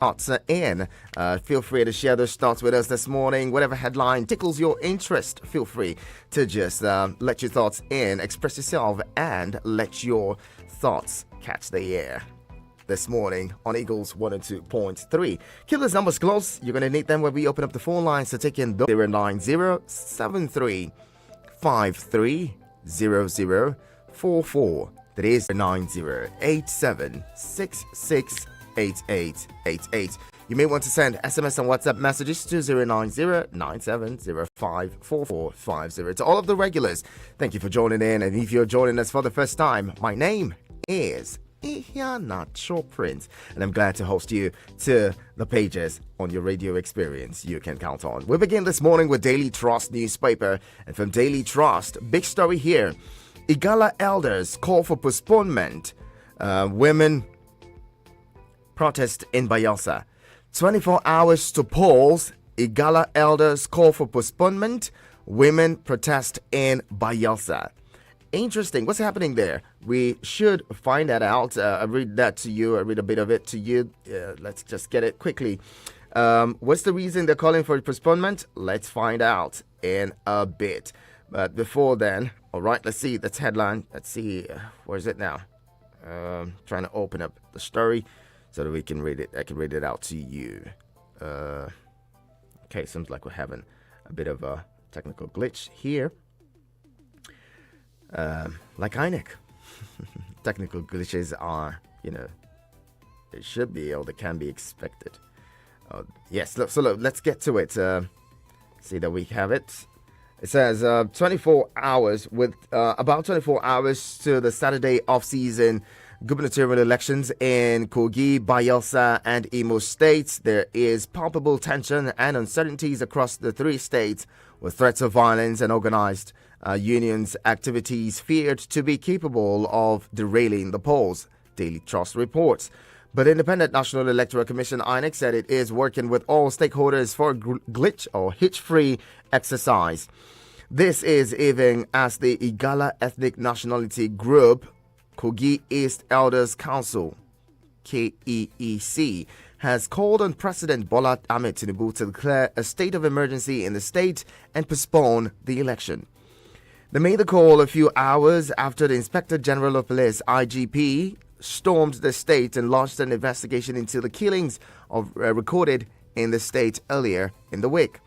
thoughts in. Feel free to share those thoughts with us this morning. Whatever headline tickles your interest, feel free to just let your thoughts in, express yourself, and let your thoughts catch the air. This morning on Eagles 102.3. Keep those numbers close. You're going to need them when we open up the phone lines to take in 09073530044. That is 9087668888. You may want to send SMS and WhatsApp messages to 09097054450. To all of the regulars, thank you for joining in. And if you're joining us for the first time, my name is Iheanacho Prince, and I'm glad to host you to the pages on your radio experience you can count on. We begin this morning with Daily Trust newspaper, and from Daily Trust, big story here. Igala elders call for postponement. Women protest in Bayelsa. 24 hours to polls. Igala elders call for postponement. Women protest in Bayelsa. Interesting. What's happening there? We should find that out. I read that to you. I read a bit of it to you. Let's just get it quickly. What's the reason they're calling for postponement? Let's find out in a bit. But before then, all right, let's see. That's headline. Let's see. Where is it now? Trying to open up the story so that we can read it. I can read it out to you. Okay, seems like we're having a bit of a technical glitch here. Like INEC. Technical glitches are, it should be or they can be expected. Yes, look, let's get to it. See that we have it. It says 24 hours with about 24 hours to the Saturday off-season gubernatorial elections in Kogi, Bayelsa, and Imo states. There is palpable tension and uncertainties across the three states, with threats of violence and organized unions' activities feared to be capable of derailing the polls, Daily Trust reports. But Independent National Electoral Commission INEC said it is working with all stakeholders for a glitch or hitch-free exercise. This is even as the Igala Ethnic Nationality Group, Kogi East Elders Council, KEEC, has called on President Bola Ahmed Tinubu to declare a state of emergency in the state and postpone the election. They made the call a few hours after the Inspector General of Police, IGP, stormed the state and launched an investigation into the killings recorded in the state earlier in the week.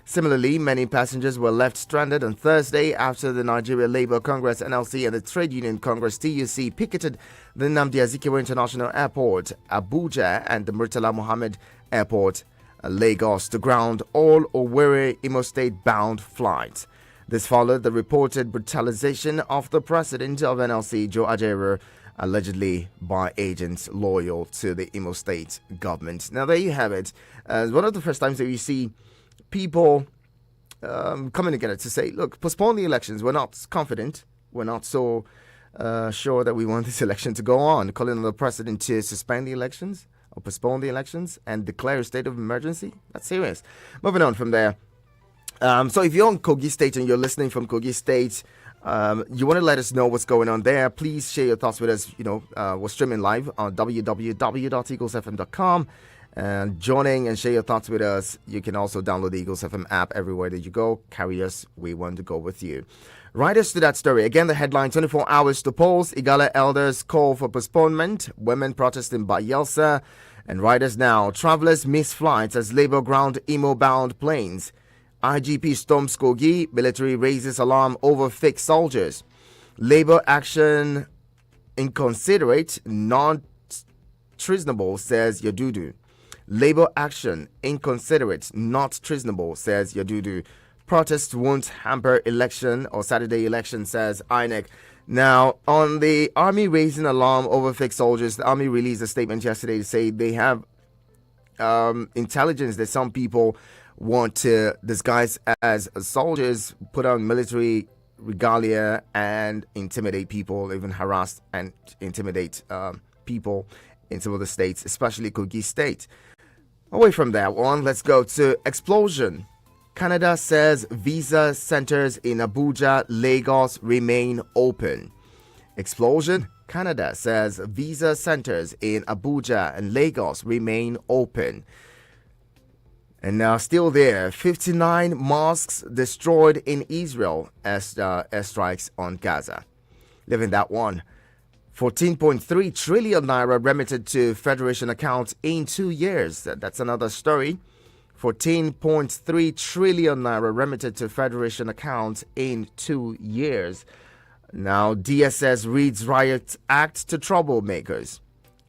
Similarly, many passengers were left stranded on Thursday after the Nigeria Labour Congress NLC and the Trade Union Congress TUC picketed the Nnamdi Azikiwe International Airport, Abuja, and the Murtala Mohammed Airport, Lagos, to ground all Owerri, Imo State-bound flights. This followed the reported brutalization of the president of NLC, Joe Ajaero, allegedly by agents loyal to the Imo State government. Now, there you have it. One of the first times that you see people coming together to say, look, postpone the elections. We're not confident. We're not so sure that we want this election to go on. Calling on the president to suspend the elections or postpone the elections and declare a state of emergency. That's serious. Moving on from there. So if you're on Kogi State and you're listening from Kogi State, you want to let us know what's going on there, please share your thoughts with us. We're streaming live on www.eaglesfm.com. And joining and share your thoughts with us. You can also download the Eagles FM app everywhere that you go. Carry us. We want to go with you. Write us to that story. Again, the headline, 24 hours to polls. Igala elders call for postponement. Women protest in Bayelsa. And write us now. Travelers miss flights as Labour ground Imo-bound planes. IGP storms Kogi. Military raises alarm over fake soldiers. Labour action inconsiderate, not treasonable, says Yadudu. Labour action inconsiderate, not treasonable, says Yadudu. Protests won't hamper election or Saturday election, says INEC. Now, on the army raising alarm over fake soldiers, the army released a statement yesterday to say they have intelligence that some people want to disguise as soldiers, put on military regalia, and intimidate people, even harass and intimidate people in some of the states, especially Kogi State. Away from that one, let's go to explosion. Canada says visa centers in Abuja, Lagos remain open. Explosion Canada says visa centers in Abuja and Lagos remain open. And now, still there, 59 mosques destroyed in Israel as airstrikes on Gaza. Living that one. 14.3 trillion naira remitted to Federation accounts in 2 years. That's another story. 14.3 trillion naira remitted to Federation accounts in 2 years. Now, DSS reads Riot Act to troublemakers.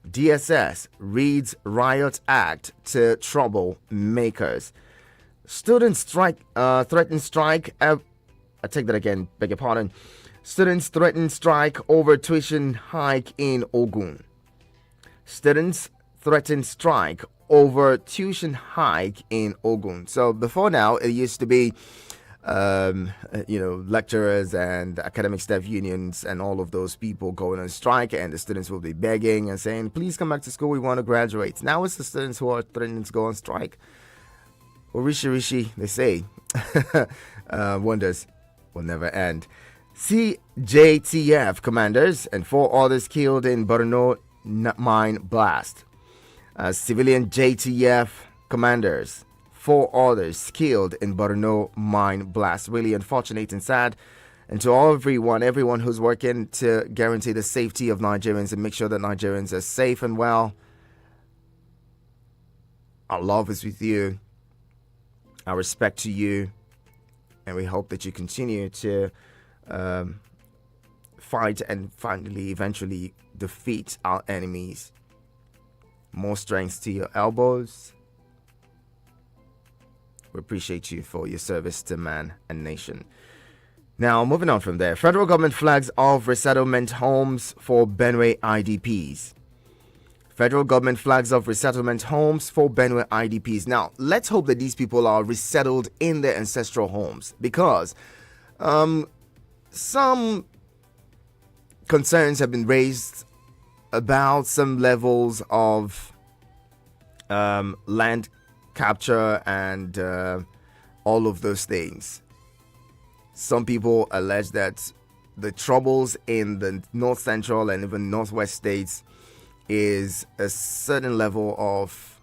DSS reads Riot Act to troublemakers. Students threaten strike. I take that again, beg your pardon. Students threaten strike over tuition hike in Ogun. Students threaten strike over tuition hike in Ogun. So before now, it used to be lecturers and academic staff unions and all of those people going on strike, and the students will be begging and saying, please come back to school, we want to graduate. Now it's the students who are threatening to go on strike. Rishi, they say. Wonders will never end. CJTF commanders and 4 others killed in Borno mine blast. Civilian JTF commanders, 4 others killed in Borno mine blast. Really unfortunate and sad. And to everyone who's working to guarantee the safety of Nigerians and make sure that Nigerians are safe and well, our love is with you. Our respect to you. And we hope that you continue to fight and finally, eventually defeat our enemies. More strength to your elbows. We appreciate you for your service to man and nation. Now, moving on from there. Federal government flags off resettlement homes for Benue IDPs. Federal government flags off resettlement homes for Benue IDPs. Now, let's hope that these people are resettled in their ancestral homes, because some concerns have been raised about some levels of land capture and all of those things. Some people allege that the troubles in the north central and even northwest states is a certain level of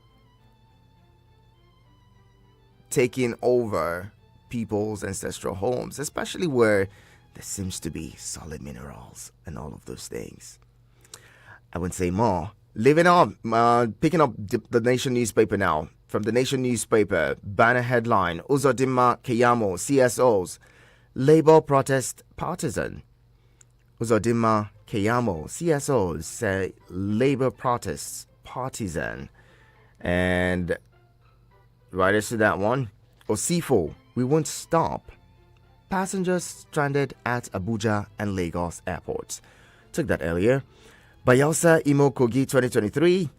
taking over people's ancestral homes, especially where there seems to be solid minerals and all of those things. I wouldn't say more. Picking up the Nation newspaper now. From the Nation newspaper, banner headline, Uzodinma Keyamo, CSOs, Labour protest partisan. Uzodinma Keyamo, CSOs, say Labour protests partisan. And right after that one, Osifo, we won't stop. Passengers stranded at Abuja and Lagos airports. Took that earlier. Bayelsa Imo Kogi 2023,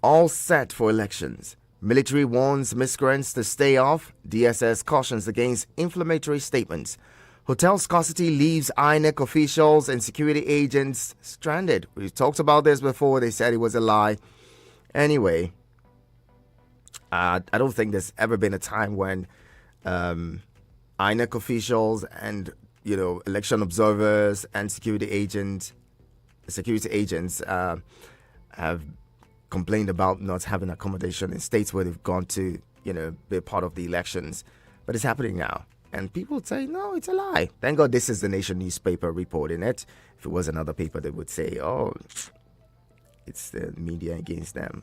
all set for elections. Military warns miscreants to stay off. DSS cautions against inflammatory statements. Hotel scarcity leaves INEC officials and security agents stranded. We talked about this before. They said it was a lie. Anyway, I don't think there's ever been a time when INEC officials and election observers and security agents have complained about not having accommodation in states where they've gone to be part of the elections. But it's happening now, and people say no, it's a lie. Thank God this is the Nation newspaper reporting it. If it was another paper, they would say, oh, it's the media against them.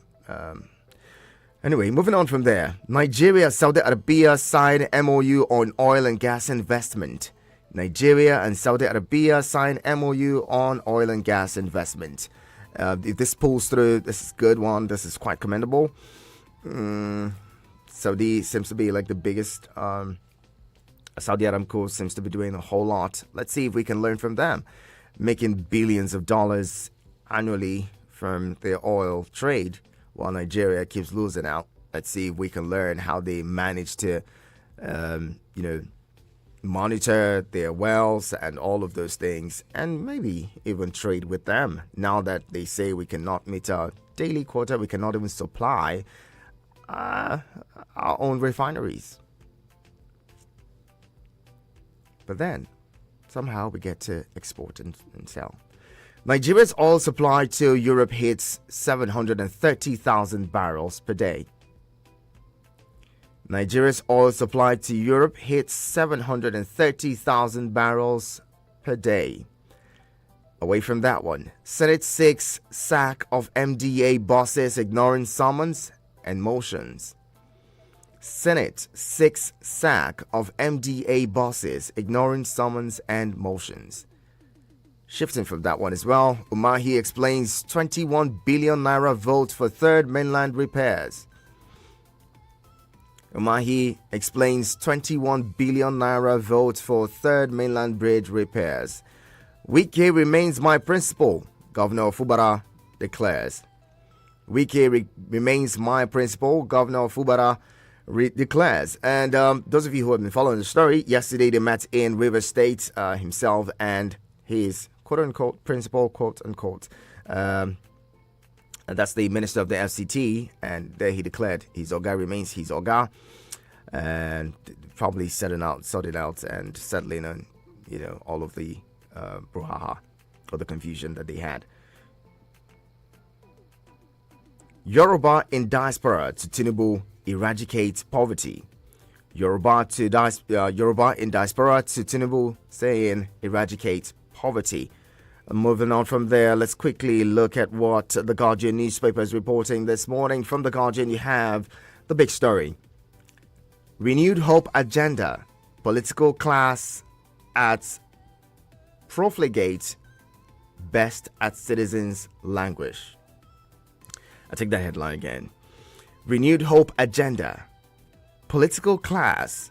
Anyway, moving on from there. Nigeria, Saudi Arabia sign MOU on oil and gas investment. Nigeria and Saudi Arabia sign MOU on oil and gas investment. If this pulls through, this is a good one. This is quite commendable. Saudi seems to be like the biggest. Saudi Aramco seems to be doing a whole lot. Let's see if we can learn from them. Making billions of dollars annually from their oil trade, while Nigeria keeps losing out. Let's see if we can learn how they manage to, monitor their wells and all of those things, and maybe even trade with them. Now that they say we cannot meet our daily quota, we cannot even supply our own refineries. But then, somehow we get to export and sell. Nigeria's oil supply to Europe hits 730,000 barrels per day. Nigeria's oil supply to Europe hits 730,000 barrels per day. Away from that one, Senate 6 sack of MDA bosses ignoring summons and motions. Senate 6 sack of MDA bosses ignoring summons and motions. Shifting from that one as well, Umahi explains 21 billion naira vote for third mainland repairs. Umahi explains 21 billion naira vote for third mainland bridge repairs. Wike remains my principal, Governor Fubara declares. Wike remains my principal, Governor Fubara declares. And those of you who have been following the story, yesterday they met in Rivers State, himself and his quote-unquote principal, quote-unquote. And that's the minister of the FCT, and there he declared his Oga remains his Oga, and probably sorting out and settling on, all of the brouhaha or the confusion that they had. Yoruba in diaspora to Tinubu eradicate poverty. Yoruba in diaspora to Tinubu saying eradicate poverty. Moving on from there, let's quickly look at what the Guardian newspaper is reporting this morning. From the Guardian, you have the big story. Renewed hope agenda. Political class at profligate. Best at citizens languish. I take that headline again. Renewed hope agenda. Political class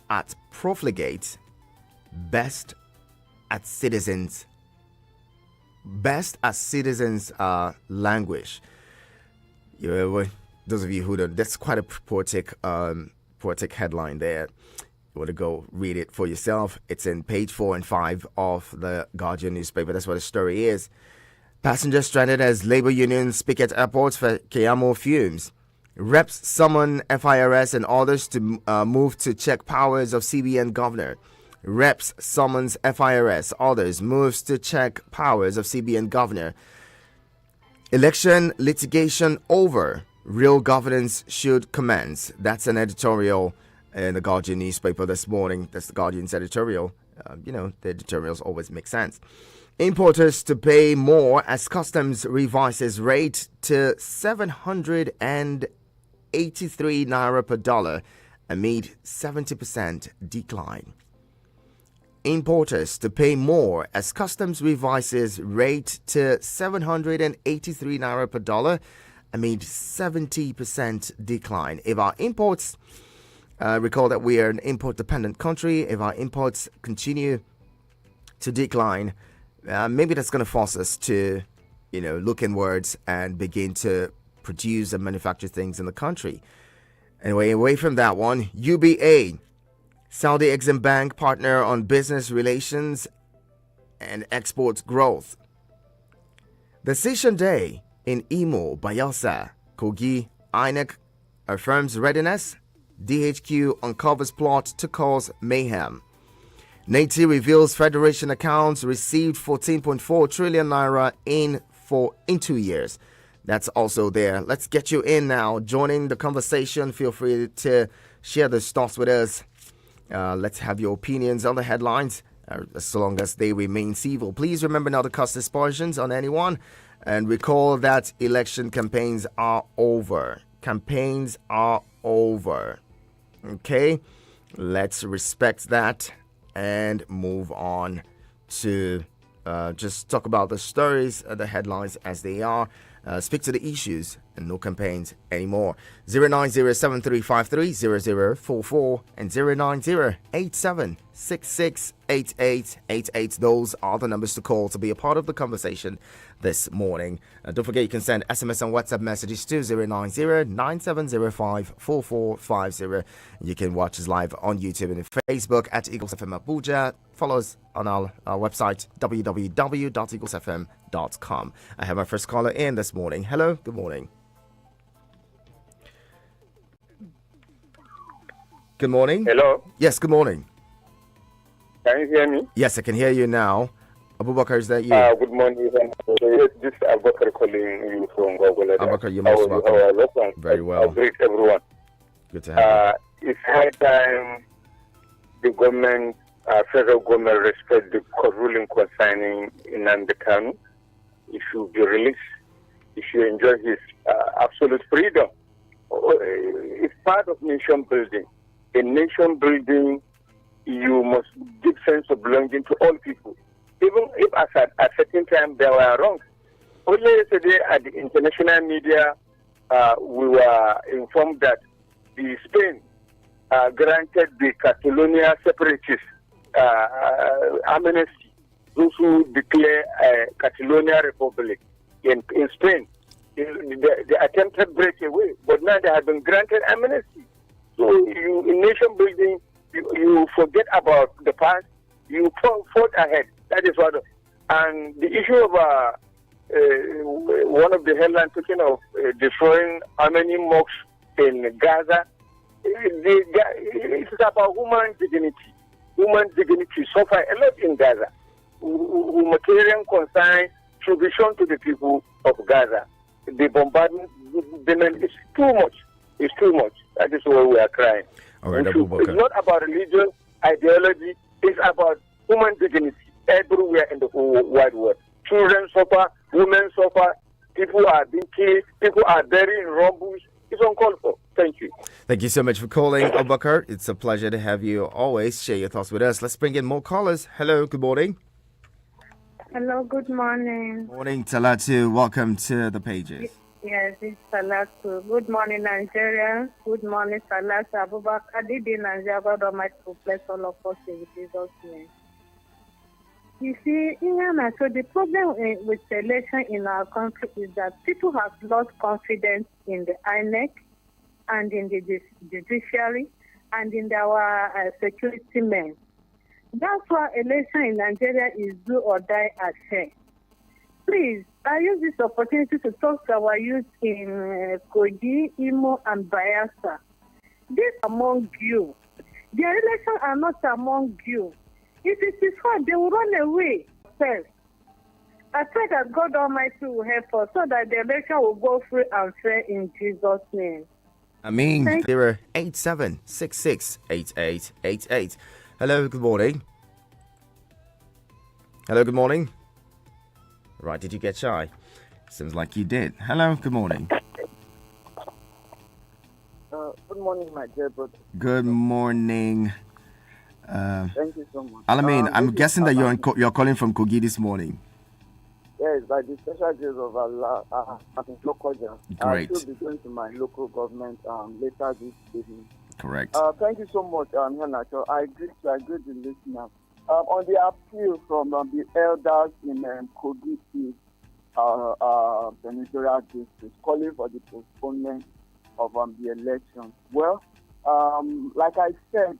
at profligate. Best at citizens languish. Those of you who don't, that's quite a poetic headline there. You want to go read it for yourself. It's in page 4 and 5 of the Guardian newspaper. That's what the story is. Passengers stranded as labor unions picket airports for Keyamo fumes. Reps summon FIRS and others to move to check powers of CBN governor. Reps summons FIRS, others moves to check powers of CBN governor. Election litigation over. Real governance should commence. That's an editorial in the Guardian newspaper this morning. That's the Guardian's editorial. The editorials always make sense. Importers to pay more as customs revises rate to 783 naira per dollar amid 70% decline. Importers to pay more as customs revises rate to 783 naira per dollar amid 70% decline. If our imports, recall that we are an import-dependent country, if our imports continue to decline, maybe that's going to force us to, look inwards and begin to produce and manufacture things in the country. Anyway, away from that one, UBA, Saudi Exim Bank partner on business relations and exports growth. The session day in Imo, Bayelsa, Kogi, INEC affirms readiness. DHQ uncovers plot to cause mayhem. Nati reveals Federation accounts received 14.4 trillion naira in 2 years. That's also there. Let's get you in now. Joining the conversation. Feel free to share the thoughts with us. Let's have your opinions on the headlines, as long as they remain civil. Please remember not to cast aspersions on anyone, and recall that election campaigns are over. Campaigns are over. Okay? Let's respect that and move on to just talk about the stories, the headlines as they are. Speak to the issues and no campaigns anymore. 09073530044 and 09087668888. Those are the numbers to call to be a part of the conversation this morning. Don't forget you can send SMS and WhatsApp messages to 09097054450. You can watch us live on YouTube and Facebook at Eagles FM Abuja. Follow us on our website www.eaglesfm.com. I have my first caller in this morning. Hello, good morning. Good morning. Hello. Yes, good morning. Can you hear me? Yes, I can hear you now. Abubakar, is that you? Good morning. Yes, this is Abubakar calling you from Google. Abubakar, you're most welcome. Very well. I greet everyone. Good to have you. It's high time the government, federal government, respect the court ruling concerning Nnamdi Kanu. He should be released. He should enjoy his absolute freedom. It's part of nation building. In nation building, you must give sense of belonging to all people. Even if at a certain time there were wrongs. Only yesterday at the international media, we were informed that the Spain granted the Catalonia separatists amnesty, those who declare Catalonia Republic in Spain. They attempted breakaway, but now they have been granted amnesty. So in nation building, you forget about the past, you fought ahead. That is what. And the issue of one of the headlines talking of destroying how many mosques in Gaza, it's about human dignity. Human dignity suffer a lot in Gaza. Humanitarian concern should be shown to the people of Gaza. The bombardment is too much. It's too much. That is why we are crying. All right, it's not about religion, ideology. It's about human dignity everywhere in the whole wide world. Children suffer, women suffer, people are being killed, people are buried in rubble. It's uncalled for. Thank you. Thank you so much for calling, Abubakar. It's a pleasure to have you always share your thoughts with us. Let's bring in more callers. Hello, good morning. Hello, good morning. Morning, Talatu. Welcome to the pages. Yes, it's Salatu. Good morning, Nigeria. Good morning, Salatu. Abubakar. Didi Nigeria, God Almighty will bless all of us in Jesus' name. You see, so the problem with election in our country is that people have lost confidence in the INEC and in the judiciary and in our security men. That's why election in Nigeria is do or die affair. Please, I use this opportunity to talk to our youth in Kogi, Imo, and Bayelsa. This among you. The elections are not among you. If it is hard, they will run away first. I pray that God Almighty will help us so that the election will go free and fair in Jesus' name. I mean, 087668888. Hello, good morning. Hello, good morning. Right, did you get shy? Seems like you did. Hello, good morning. Good morning, my dear brother. Good morning. Thank you so much. Alamin, I'm guessing that you're calling from Kogi this morning. Yes, by the special grace of Allah, I'm in Lokoja. Great. I should be going to my local government later this evening. Correct. Thank you so much, Henacho. I agree the listener. On the appeal from the elders in Kogi Senatorial District calling for the postponement of the election. Well, like I said,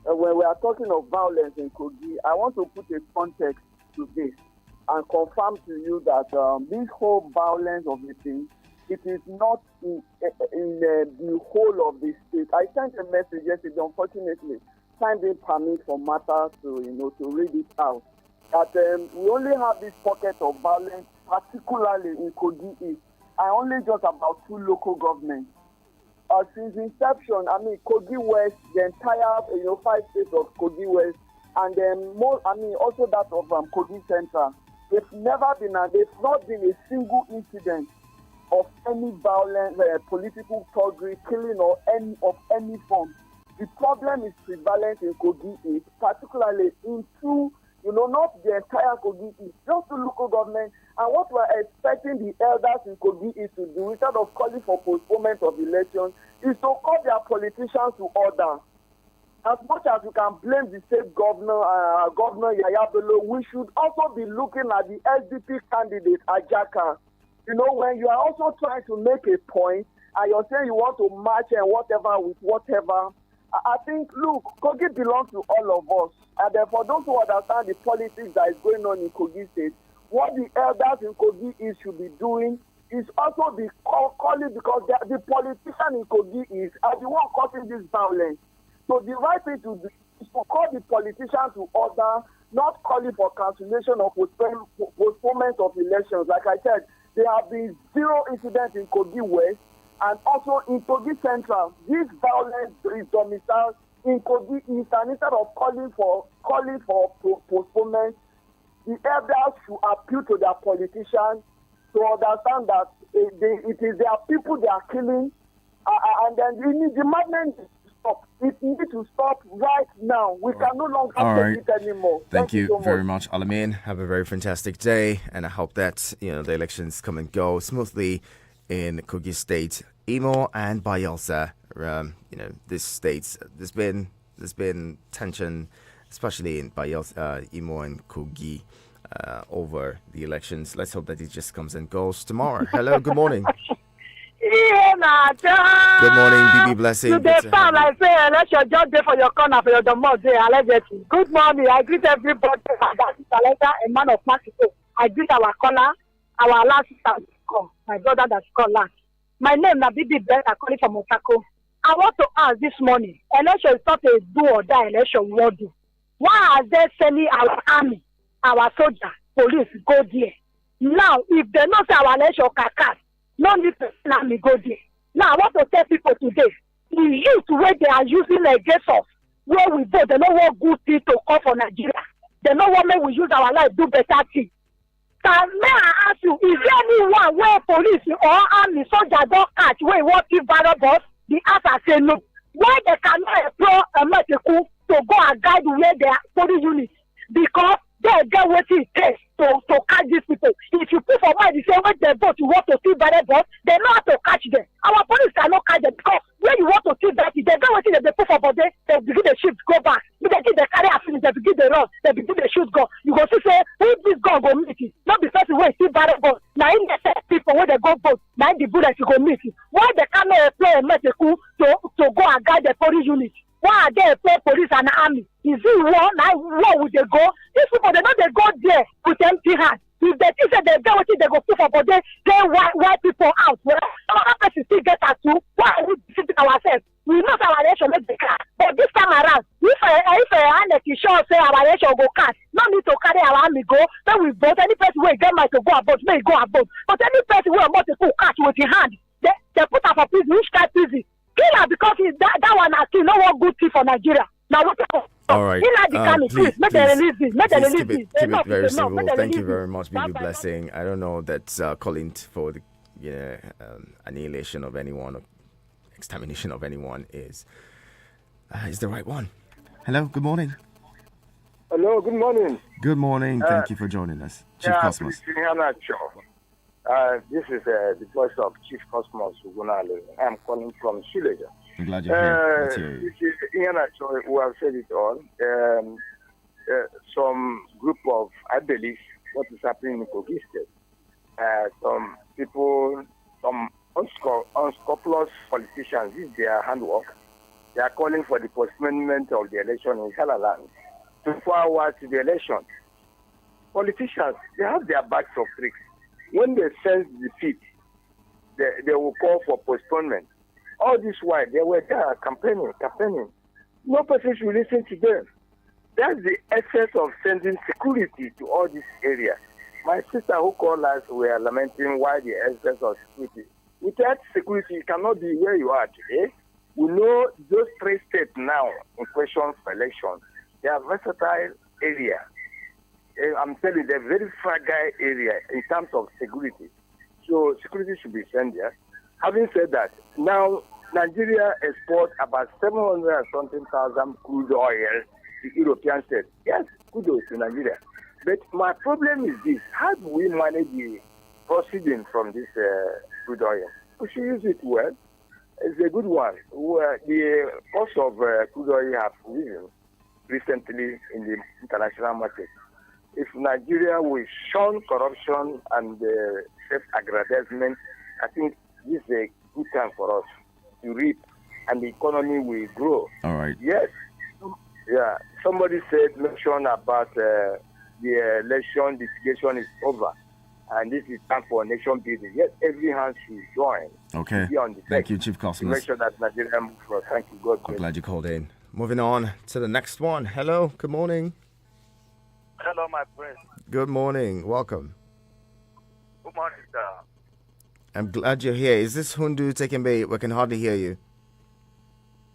when we are talking of violence in Kogi, I want to put a context to this and confirm to you that this whole violence of the thing, it is not in the whole of the state. I sent a message yesterday, unfortunately, time didn't permit for matters to read it out. That we only have this pocket of violence, particularly in Kogi East, and only just about 2 local governments. Since inception, Kogi West, the entire 5 states of Kogi West, and then also that of Kogi Central. There's not been a single incident of any violent political thuggery, killing or any form. The problem is prevalent in Kogi East, particularly into, not the entire Kogi East, just the local government. And what we're expecting the elders in Kogi East to do, instead of calling for postponement of elections, is to call their politicians to order. As much as you can blame the state governor, Governor Yaya Bello, we should also be looking at the SDP candidate, Ajaka. When you are also trying to make a point, and you're saying you want to match and whatever with whatever, I think, look, Kogi belongs to all of us. And therefore, those who understand the politics that is going on in Kogi State, what the elders in Kogi East should be doing is also be calling, because the politician in Kogi East are the one causing this violence. So the right thing to do is to call the politicians to order not calling for cancellation or postponement of elections. Like I said, there have been 0 incidents in Kogi West and also in Kogi Central. This violence is domiciled in Kogi East, and instead of calling for postponement, the elders should appeal to their politicians to understand that it is their people they are killing, and then the madness needs to stop. It needs to stop right now. We can no longer take it anymore. Thank you so very much, Alamin. Have a very fantastic day, and I hope that the elections come and go smoothly in Kogi State, Imo, and Bayelsa. These states, there's been tension, especially in Bayelsa, Imo, and Kogi. Over the elections. Let's hope that it just comes and goes tomorrow. Hello, good morning. Good morning, BB Blessing. Today, Sam, I say, let your job day for your corner, for your domot day. Good morning. I greet everybody. A man of Mexico. I greet our caller, our last sister, my brother that called last. My name is BB Blessing. I call it from Osako. I want to ask this morning, election is not a do or die election. What do? Why are they sending our army, our soldier, police go there? Now, if they not say our election cacat, no need to send me go there. Now, I want to tell people today, the youth where they are using against us, where we vote, they don't want good things to come for Nigeria. They don't want me we use our life do better things. May I ask you, is there anyone where police or army soldier don't catch where you want to variables? The answer say no. Why they cannot employ a medical to go and guide where they are police units? Because they get what it takes to catch these people. If you put for mind the same way they vote, you want to see variables, they know how to catch them. Our police cannot catch them because when you want to see that, they get what they put for body, they begin the shift go back. If they carry a finish, they begin the run, they begin the shoot go. You go see say, who this gun go meet it? Not the first way see variables. Now in the set people when they go vote, now the bullets you go meet it. Why they cannot employ a medical to go and guide the police unit? Why are they employ police and army? Is it war? Now where would they go? These people they know they go there with empty hands. If they think that they get what they go put for, but they white people out. Well, our person still get us too. Why are we sitting ourselves? We know our election make the car, but this time around, if a sure say our election go cast, no need to carry our army go. Then we vote. Any person will get my to go about, may go about. But any person will want to catch with the hand, they put up a prison. Which kind of prison? Kill her because that one has still no one good thing for Nigeria. Now what? All right. Please, keep it very simple. Thank you very much, BB Blessing. I don't know that calling for the annihilation of anyone or extermination of anyone is the right one. Hello, good morning. Hello, good morning. Good morning. Thank you for joining us, Chief Cosmos. This is the voice of Chief Cosmos Ugunale. I'm calling from Suleja. I'm glad you're here. Let's hear you. We have said it all. Some group of, I believe, what is happening in Kogi State. Some people, some unscrupulous politicians, this is their handwork. They are calling for the postponement of the election in Kalaland to forward to the election. Politicians, they have their bags of tricks. When they sense defeat, they will call for postponement. All this while, they were there campaigning. No person should listen to them. That's the essence of sending security to all these areas. My sister who called us were lamenting why the essence of security. Without security, you cannot be where you are today. We know those 3 states now in question for election, they are versatile area. I'm telling you, they're very fragile area in terms of security. So security should be sent there. Having said that, now Nigeria exports about 700 and something thousand crude oil to European states. Yes, kudos to Nigeria. But my problem is this: how do we manage the proceeding from this crude oil? We should use it well. It's a good one. The cost of crude oil have risen recently in the international market. If Nigeria will shun corruption and self-aggrandizement, I think this is a good time for us to reap, and the economy will grow. All right. Yes. Yeah. Somebody said mention about the election litigation is over, and this is time for nation building. Yes, every hand should join. Okay. Thank you, Chief Cosmos. Make sure that Nigeria moves forward. Thank you. God bless. I'm glad you called in. Moving on to the next one. Hello. Good morning. Hello, my friend. Good morning. Welcome. Good morning, sir. I'm glad you're here. Is this Hundu Tekembe? We can hardly hear you.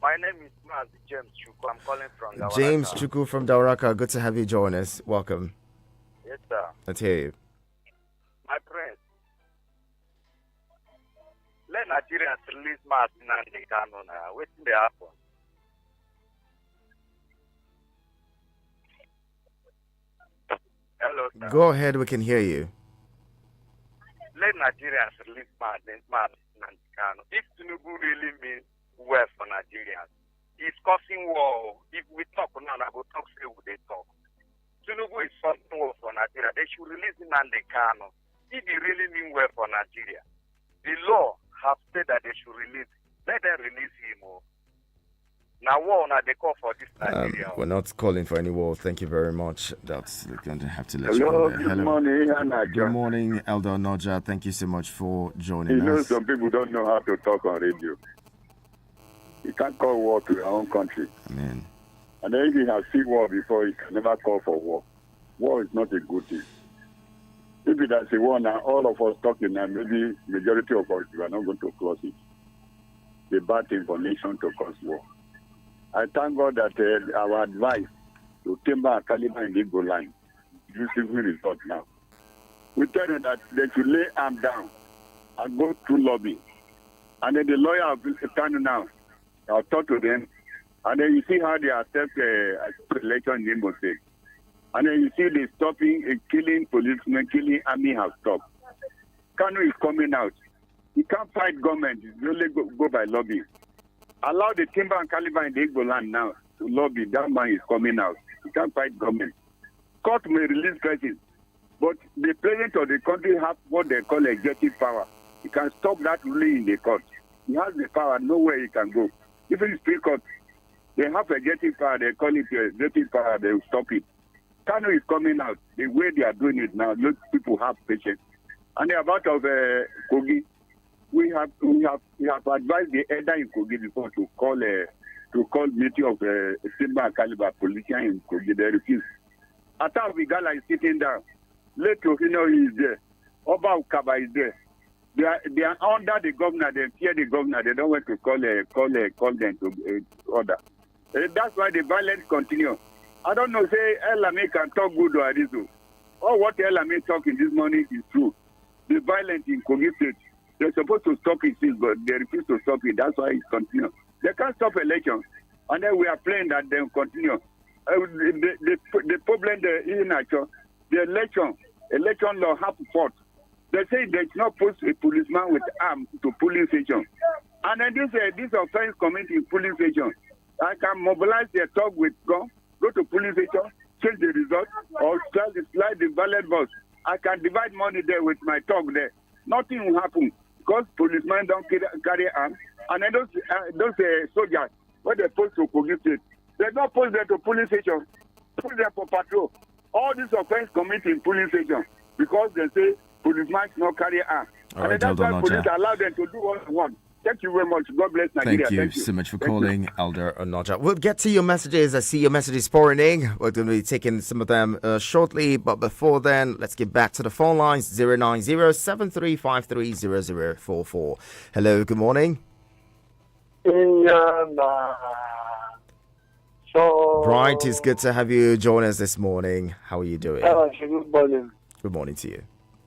My name is Mazi James Chuku. I'm calling from Dawaraka. James Chuku from Dauraka. Good to have you join us. Welcome. Yes, sir. Let's hear you. My friend, let Nigerians release Martin and the Kano now. Waiting the happen. Hello, sir. Go ahead. We can hear you. Let Nigerians release Martin and the Kano. If Tinubu really means well for Nigerians, he's causing war. If we talk now, I will talk, say what they talk. Tinubu is something war for Nigeria. They should release him and the Kano. If he really mean well for Nigeria, the law have said that they should release him. Let them release him. Now, war, now they call for this Nigeria. We're not calling for any war. Thank you very much. That's going to have to let you Hello, know. good morning, Anaja. Good morning, Elder Noja. Thank you so much for joining You know, us. some people don't know how to talk on radio. You can't call war to your own country. Amen. And then if you have seen war before, you can never call for war. War is not a good thing. If it is a war now, all of us talking now, maybe majority of us, we are not going to close it. The bad information to cause war. I thank God that our advice to Timber and Caliber in the Igbo line is using result now. We tell them that they should lay arm down and go through lobby. And then the lawyer will stand now. I'll talk to them. And then you see how they accept election in Imo State. And then you see they stopping killing policemen, killing army have stopped. Kanu is coming out. He can't fight government. He only go by lobby. Allow the Timber and Caliber in the Igbo land now to lobby. That man is coming out. He can't fight government. Court may release persons, but the president of the country has what they call executive power. He can stop that ruling in the court. He has the power, nowhere he can go. Even Supreme Court, they have executive power. They call it executive power. They will stop it. Kano is coming out. The way they are doing it now, those people have patience. And about of Kogi, we have advised the elder in Kogi before to call meeting of Timber and Caliber politicians in Kogi. They refuse. Ata Vigala is sitting down. Leto Hino is there. Oba Ukaba is there. They are under the governor. They fear the governor. They don't want to call them to order. That's why the violence continues. I don't know. Say Elame can talk good or Arizo. Or what Elame talking this morning is true. The violence in Kogi State. They're supposed to stop it, but they refuse to stop it. That's why it continues. They can't stop elections. And then we are praying that they will continue. The problem there is natural. The election law have fought. They say they should not post a policeman with arm to police station. And then this offense committee in police station. I can mobilize their talk with gun, go to police station, change the result, or slide the ballot box. I can divide money there with my talk there. Nothing will happen because policemen don't carry arms. And then those soldiers, when they post to Kogi State, they don't post them to police station, put them for patrol. All these offense committee in police station because they say policemen should not carry arms. All and right, that's why Elder police Noja. allow them to do what they want. Thank you very much. God bless Nigeria. Thank you so much for calling, Elder Onoja. We'll get to your messages. I see your messages pouring in. We're going to be taking some of them shortly. But before then, let's get back to the phone lines 090-7353-0044. Hello, good morning. Bright, it's good to have you join us this morning. How are you doing? Good morning. Good morning to you.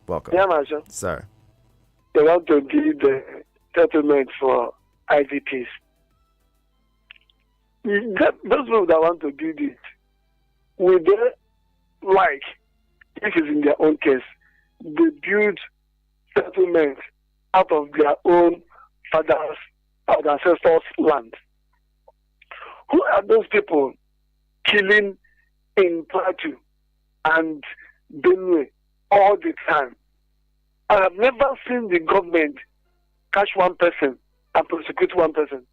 Welcome. Yeah, Masha. Sir. They want to give the settlement for IDPs. Those people that want to do this, would they like, if it's in their own case, they build settlement out of their own fathers or ancestors' land? Who are those people killing in Plateau and Benue all the time? I have never seen the government catch one person and prosecute one person.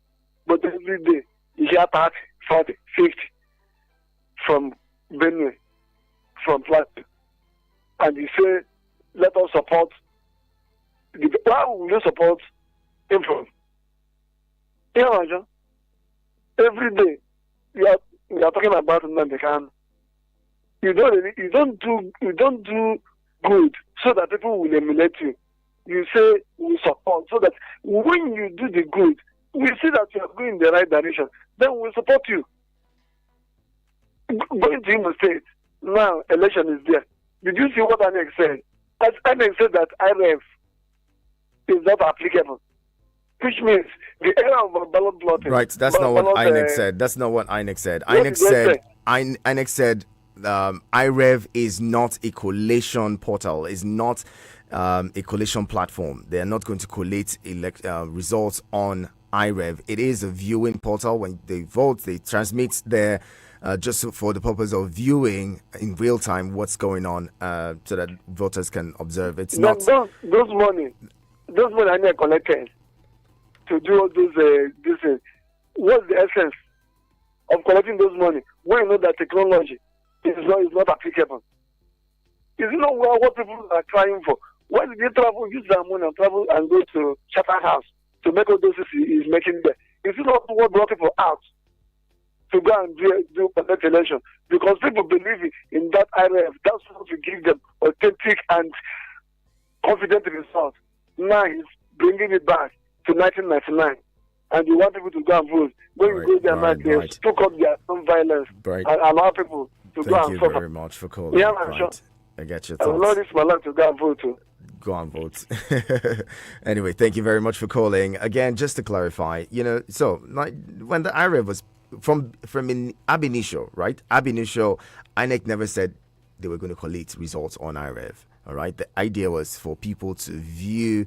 But every day, you hear 30, 40, 50 from Benue, from Plateau. And you say, let us support. Why will you support him from? You know, every day, we are talking about Nnamdi Kanu. You don't do good so that people will emulate you. You say we support so that when you do the good, we see that you are going in the right direction. Then we support you. Going to Imo State now, election is there. Did you see what Anex said? Anex said that IRF is not applicable, which means the era of ballot blotting. Right, that's not what INEC said. That's not what INEC said. INEC said IREV is not a collation portal, is not a collation platform. They are not going to collate results on IREV. It is a viewing portal. When they vote, they transmit their just for the purpose of viewing in real time what's going on, so that voters can observe. It's not those money I need collected to do all those this thing. What's the essence of collecting those money when you know that technology is not applicable? Is it not what people are trying for? Why did they travel, use their money and travel and go to Chatham House to make all those things he's making there? Is it not what brought people out to go and do collect election? Because people believe in that IRF. That's what to give them authentic and confident results. Now he's bringing it back to 1999. And you want people to go and vote. When you go there now, they spoke up their own violence and allow people to go and suffer. Thank you very much for calling. Yeah, man, sure. I get your I thoughts. will not risk my life to go and vote too. Go on, vote. Anyway, thank you very much for calling. Again, just to clarify, so like when the IREV was from in ab initio, right? Ab initio, INEC never said they were going to collect results on IREV. All right. The idea was for people to view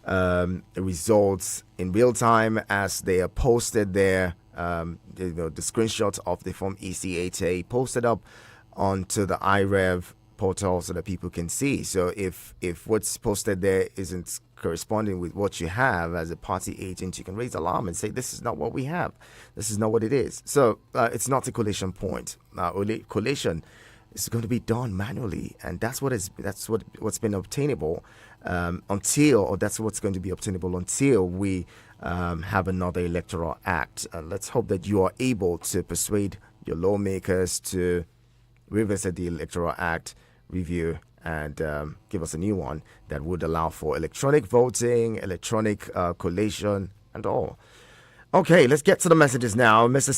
the results in real time as they are posted there. The screenshot of the Form EC8A posted up onto the IREV portal so that people can see. So if what's posted there isn't corresponding with what you have as a party agent, you can raise alarm and say, this is not what we have. This is not what it is. So it's not a collation point. Collation is going to be done manually, and that's what's been obtainable that's what's going to be obtainable until we have another electoral act. Let's hope that you are able to persuade your lawmakers to revisit the electoral act review and give us a new one that would allow for electronic voting, electronic collation, and all. Okay, let's get to the messages now. Mr.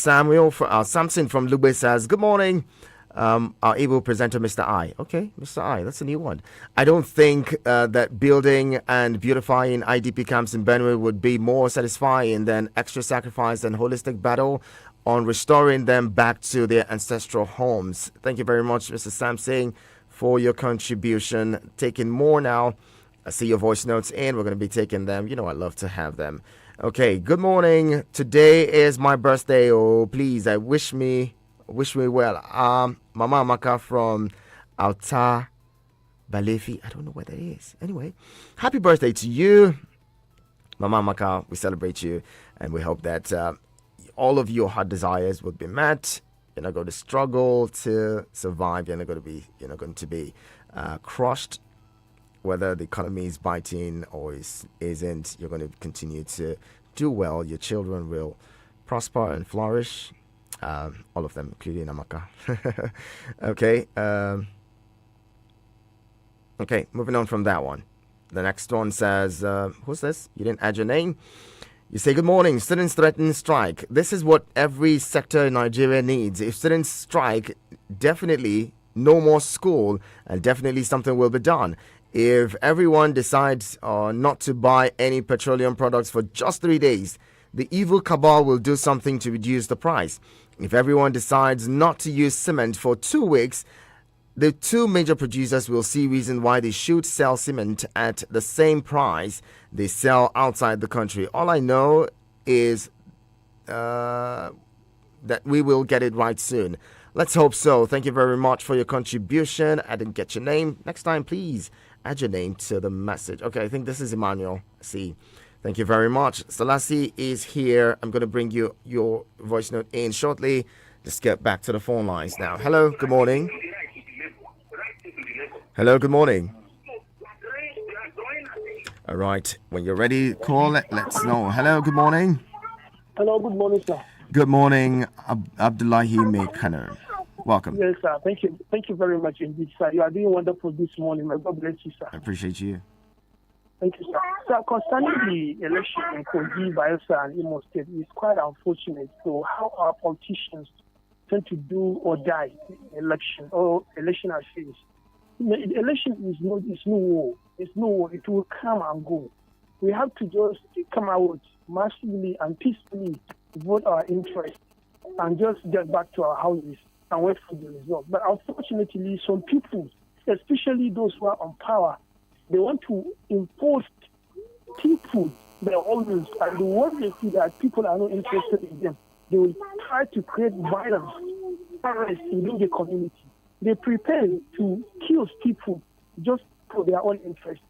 Samson from Lube says, good morning. Our able presenter, Mr. I. Okay, Mr. I, that's a new one. I don't think that building and beautifying IDP camps in Benue would be more satisfying than extra sacrifice and holistic battle on restoring them back to their ancestral homes. Thank you very much, Mr. Samson, for your contribution. Taking more now. I see your voice notes in. We're going to be taking them. I love to have them. Okay, good morning. Today is my birthday. Oh, please, wish me well. Mama Amaka from Alta Balefi. I don't know where that is. Anyway, happy birthday to you, Mama Amaka. We celebrate you, and we hope that all of your heart desires will be met. You're not going to struggle to survive. You're not going to be crushed, whether the economy is biting or isn't. You're going to continue to do well. Your children will prosper and flourish. All of them, including Amaka. Okay. Okay, moving on from that one. The next one says, who's this? You didn't add your name. You say, good morning. Students threaten strike. This is what every sector in Nigeria needs. If students strike, definitely no more school, and definitely something will be done. If everyone decides not to buy any petroleum products for just 3 days, the evil cabal will do something to reduce the price. If everyone decides not to use cement for 2 weeks, the two major producers will see reason why they should sell cement at the same price they sell outside the country. All I know is that we will get it right soon. Let's hope so. Thank you very much for your contribution. I didn't get your name. Next time, please add your name to the message. Okay, I think this is Emmanuel. See. Thank you very much. Salasi is here. I'm going to bring you your voice note in shortly. Let's get back to the phone lines now. Hello, good morning. Hello, good morning. All right, when you're ready, call it. Let's know. Hello, good morning. Hello, good morning, sir. Good morning, Abdullahi Mekano. Welcome. Yes, sir. Thank you. Thank you very much indeed, sir. You are doing wonderful this morning. May God bless you, sir. I appreciate you. Thank you, sir. Sir, concerning the election in Kogi, Bayelsa, and Imo State, it's quite unfortunate. So, how our politicians tend to do or die in election or election affairs. Election is no war. It's no war. It will come and go. We have to just come out massively and peacefully vote our interest and just get back to our houses and wait for the result. But unfortunately, some people, especially those who are on power, they want to impose people their own views. And the moment they see that people are not interested in them, they will try to create violence, unrest within the community. They prepare to kill people just for their own interest.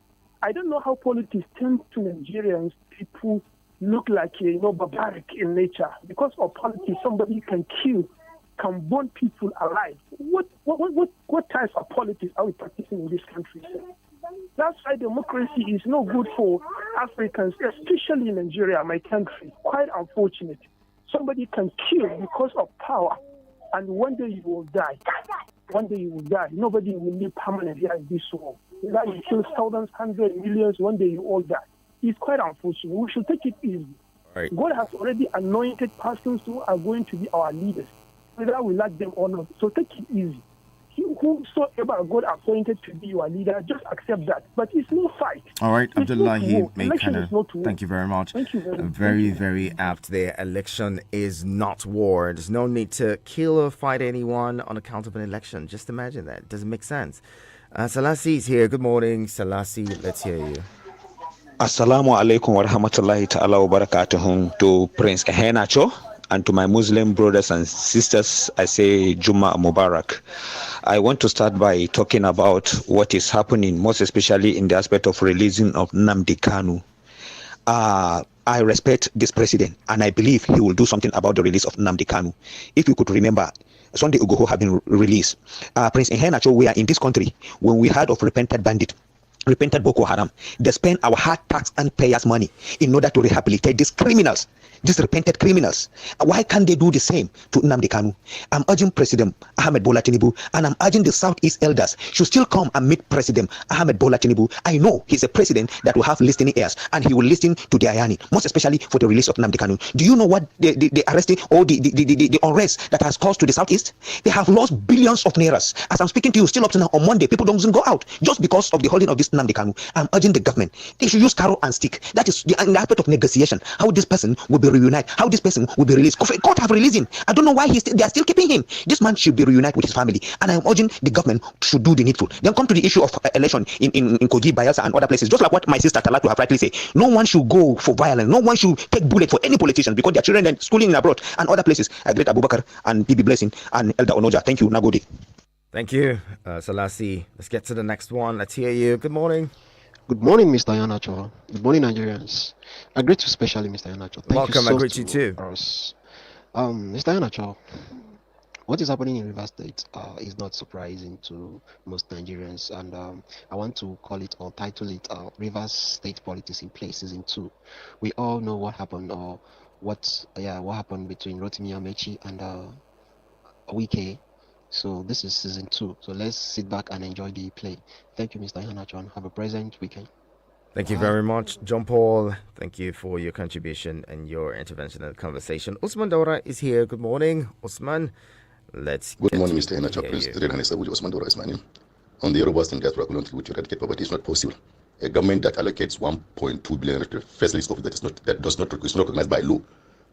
I don't know how politics tend to Nigerians. People look like barbaric in nature. Because of politics, somebody can kill, can burn people alive. What types of politics are we practicing in this country? That's why democracy is no good for Africans, especially in Nigeria, my country. Quite unfortunate. Somebody can kill because of power, and one day you will die. One day you will die. Nobody will live permanently here in this world. That you kill thousands, hundreds, millions, one day you all die. It's quite unfortunate. We should take it easy. Right. God has already anointed persons who are going to be our leaders, whether we like them or not. So take it easy. Whosoever God appointed to be your leader, just accept that. But it's no fight. All right, Abdullahi Meikana. Thank you very much. Thank you very much. Very apt there. Election is not war. There's no need to kill or fight anyone on account of an election. Just imagine that. It doesn't make sense. Salasi is here. Good morning, Salasi. Let's hear you. Assalamu alaikum wa rahmatullahi ta'ala wa barakatuhum to Prince Ehenacho. And to my Muslim brothers and sisters, I say Juma Mubarak. I want to start by talking about what is happening, most especially in the aspect of releasing of Nnamdi Kanu. I respect this president, and I believe he will do something about the release of Nnamdi Kanu. If you could remember, Sunday Ugoho have been released. Prince Ehenacho, we are in this country when we heard of repented bandit, repented Boko Haram. They spend our hard tax and payers' money in order to rehabilitate these criminals. These repented criminals. Why can't they do the same to Nnamdi Kanu? I'm urging President Ahmed Bola Tinubu, and I'm urging the Southeast elders should still come and meet President Ahmed Bola Tinubu. I know he's a president that will have listening ears, and he will listen to their yearning, most especially for the release of Nnamdi Kanu. Do you know what the arresting or the unrest that has caused to the Southeast? They have lost billions of nairas. As I'm speaking to you, still up to now on Monday, people don't go out just because of the holding of this Nnamdi Kanu. I'm urging the government, they should use carrot and stick. That is the aspect of negotiation. How this person will be reunited, how this person will be released. Court have released him. I don't know why they are still keeping him. This man should be reunited with his family, and I'm urging the government should do the needful. Then come to the issue of election in Kogi, Bayelsa, and other places. Just like what my sister Talatu have rightly said, no one should go for violence. No one should take bullet for any politician because their children are schooling abroad and other places. I greet Abubakar and Bibi Blessing and Elder Onoja. Thank you. Nagodi. Thank you, Salasi. Let's get to the next one. Let's hear you. Good morning. Good morning, Mr. Yanacho. Good morning, Nigerians. I greet you especially, Mr. Yanacho. Welcome, I greet you too. Mr. Yanacho, what is happening in Rivers State is not surprising to most Nigerians, and I want to call it or title it Rivers State Politics in Play Season 2. We all know what happened what happened between Rotimi Amechi and Wike. So this is Season 2. So let's sit back and enjoy the play. Thank you, Mr. Yanacho. Have a pleasant weekend. Thank you very much, John Paul. Thank you for your contribution and your intervention in the conversation. Usman Daura is here. Good morning, Usman. Good morning, Mr. Yanacho. President Usman Daura is my name. On the robust and diaspora colony which eradicate poverty is not possible. A government that allocates 1.2 billion to first list of is not recognized by law